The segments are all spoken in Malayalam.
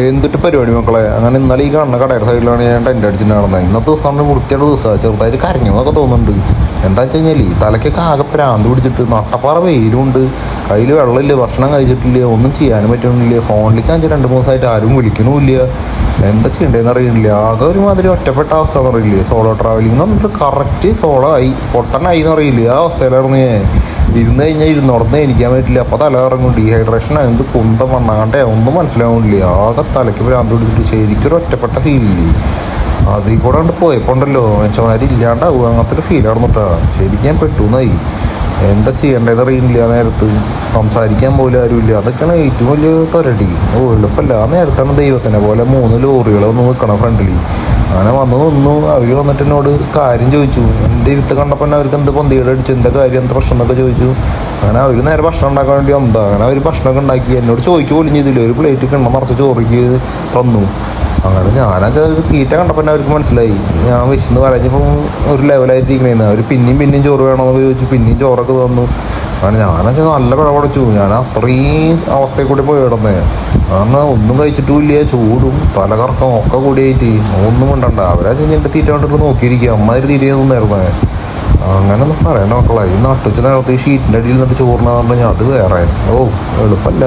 എന്തിട്ട് പരിപാടി മക്കളെ. അങ്ങനെ ഇന്നലെ ഈ കാണുന്ന കടയുടെ സൈഡിലാണ് ഞാൻ ടെൻ്റ് അടിച്ചിട്ട് നടന്നത്. ഇന്നത്തെ ദിവസം വൃത്തിയുടെ ദിവസമാണ്. ചെറുതായിട്ട് കരഞ്ഞു എന്നൊക്കെ തോന്നുന്നുണ്ട്. എന്താ വെച്ച് കഴിഞ്ഞാൽ ഈ തലയ്ക്കൊക്കെ ആകെ പ്രാന്ത് പിടിച്ചിട്ട് നട്ടപ്പാറ വെയിലുണ്ട്, കയ്യിൽ വെള്ളമില്ല, ഭക്ഷണം കഴിച്ചിട്ടില്ല, ഒന്നും ചെയ്യാനും പറ്റണില്ല. ഫോണിലേക്ക് 2-3 ദിവസമായിട്ട് ആരും വിളിക്കണമില്ല. എന്താ ചെയ്യേണ്ടതെന്ന് അറിയില്ല. ആകെ ഒരുമാതിരി ഒറ്റപ്പെട്ട അവസ്ഥ എന്ന് അറിയില്ലേ. സോളോ ട്രാവലിംഗ് എന്ന് പറഞ്ഞിട്ട് കറക്റ്റ് സോളോ ആയി പൊട്ടനായി എന്ന് അറിയില്ല. ആ അവസ്ഥയിലായിരുന്നു ഞാൻ. ഇരുന്ന് കഴിഞ്ഞാൽ ഇരുന്നോടന്ന് എനിക്കാൻ പറ്റില്ല. അപ്പോൾ തല ഇറങ്ങും, ഡീഹൈഡ്രേഷൻ എന്ത് കുന്തം വണ്ണാണ്ടേ ഒന്നും മനസ്സിലാവുന്നില്ല. ആകെ തലയ്ക്ക് ഭ്രാന്ത് പിടിച്ചിട്ട് ശരിക്കും ഒരു ഒറ്റപ്പെട്ട ഫീലില്ലേ. അതിൽ കൂടെ കണ്ട് പോയപ്പോണ്ടല്ലോ മനുഷ്യന്മാരില്ലാണ്ടാവും. അങ്ങനത്തെ ഒരു ഫീൽ നടന്നിട്ടാ ശരിക്കും ഞാൻ പെട്ടുന്നായി. എന്താ ചെയ്യേണ്ടതെന്ന് അറിയില്ല. നേരത്ത് സംസാരിക്കാൻ പോലും ആരുമില്ല. അതൊക്കെയാണ് ഏറ്റവും വലിയ തൊരടി. എളുപ്പമല്ല. ആ നേരത്താണ് ദൈവത്തിനെ പോലെ 3 ലോറികൾ വന്ന് നിൽക്കണം ഫ്രണ്ടിൽ. അങ്ങനെ വന്ന് നിന്നു. അവർ വന്നിട്ട് എന്നോട് കാര്യം ചോദിച്ചു. എൻ്റെ ഇരുത്ത് കണ്ടപ്പോൾ തന്നെ അവർക്ക് എന്ത് പൊന്തികേട് അടിച്ചു, എന്താ കാര്യം, എന്താ പ്രശ്നം എന്നൊക്കെ ചോദിച്ചു. അങ്ങനെ അവർ നേരെ ഭക്ഷണം ഉണ്ടാക്കാൻ വേണ്ടി എന്താ അങ്ങനെ അവർ ഭക്ഷണമൊക്കെ ഉണ്ടാക്കി എന്നോട് ചോദിക്കുക പോലും ചെയ്തില്ല. ഒരു പ്ലേറ്റ് കിണ്ണം നിറച്ച് ചോറിക്ക് തന്നു. അങ്ങനെ ഞാനൊക്കെ തീറ്റ കണ്ടപ്പോൾ തന്നെ അവർക്ക് മനസ്സിലായി ഞാൻ വിശന്ന് പറഞ്ഞപ്പോൾ ഒരു ലെവലായിട്ടിരിക്കണേന്ന്. അവർ പിന്നെയും ചോറ് വേണമെന്നൊക്കെ ചോദിച്ചു. പിന്നെയും ചോറൊക്കെ തന്നു. അങ്ങനെ ഞാനൊക്കെ നല്ല പിഴപടച്ചു. ഞാൻ അത്രയും അവസ്ഥയിൽ കൂടി പോയി കിടന്നേ. കാരണം ഒന്നും കഴിച്ചിട്ടുമില്ല, ചൂടും തലകറക്കം ഒക്കെ കൂടിയായിട്ട് ഒന്നും ഉണ്ടണ്ട. അവരാ എൻ്റെ തീറ്റ കണ്ടിട്ട് നോക്കിയിരിക്കുക. അമ്മാതിരി തീറ്റയൊന്നും നേർന്നേ. അങ്ങനെ ഒന്നും പറയണ്ട മക്കളെ. ഈ നട്ടുച്ച നേരത്തെ ഈ ഷീറ്റിൻ്റെ അടിയിൽ നിന്നിട്ട് ചോറിന് പറഞ്ഞാൽ അത് വേറെ എളുപ്പമല്ല.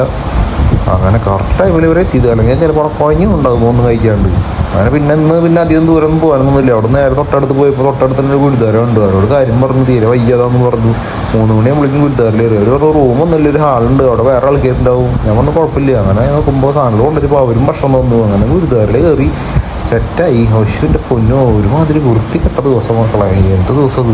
അങ്ങനെ കറക്റ്റ് ടൈമിൽ ഇവരെ എത്തിയത്. അല്ലെങ്കിൽ ചിലപ്പോൾ കുഴഞ്ഞും ഉണ്ടാകും ഒന്നും കഴിക്കാണ്ട്. അങ്ങനെ പിന്നെ അധികം ദൂരം ഒന്നും പോകാനൊന്നുമില്ല. അവിടെ നേരെ തൊട്ടടുത്ത് പോയപ്പോൾ തൊട്ടടുത്ത് തന്നെ ഒരു ഗുരുദ്വാരം ഉണ്ട്. അവരോട് കാര്യം പറഞ്ഞു. തീരെ വയ്യാതാന്ന് പറഞ്ഞു. 3 മണിയാകുമ്പോഴേക്കും ഗുരുദ്വാരയിൽ കയറി. ഒരു റൂമൊന്നുമില്ല, ഒരു ഹാളുണ്ട്. അവിടെ വേറെ ആൾക്കാരുണ്ടാവും. ഞാൻ പറഞ്ഞു കുഴപ്പമില്ല. അങ്ങനെ നോക്കുമ്പോൾ സാധനങ്ങൾ കൊണ്ടുവച്ചപ്പോൾ അവരും ഭക്ഷണം തന്നു. അങ്ങനെ ഗുരുദ്വാരയിൽ കയറി സെറ്റായി. ഹോശുവിൻ്റെ പൊന്നോ ഒരുമാതിരി വൃത്തികെട്ട ദിവസം മക്കളെ. എന്ത് ദിവസം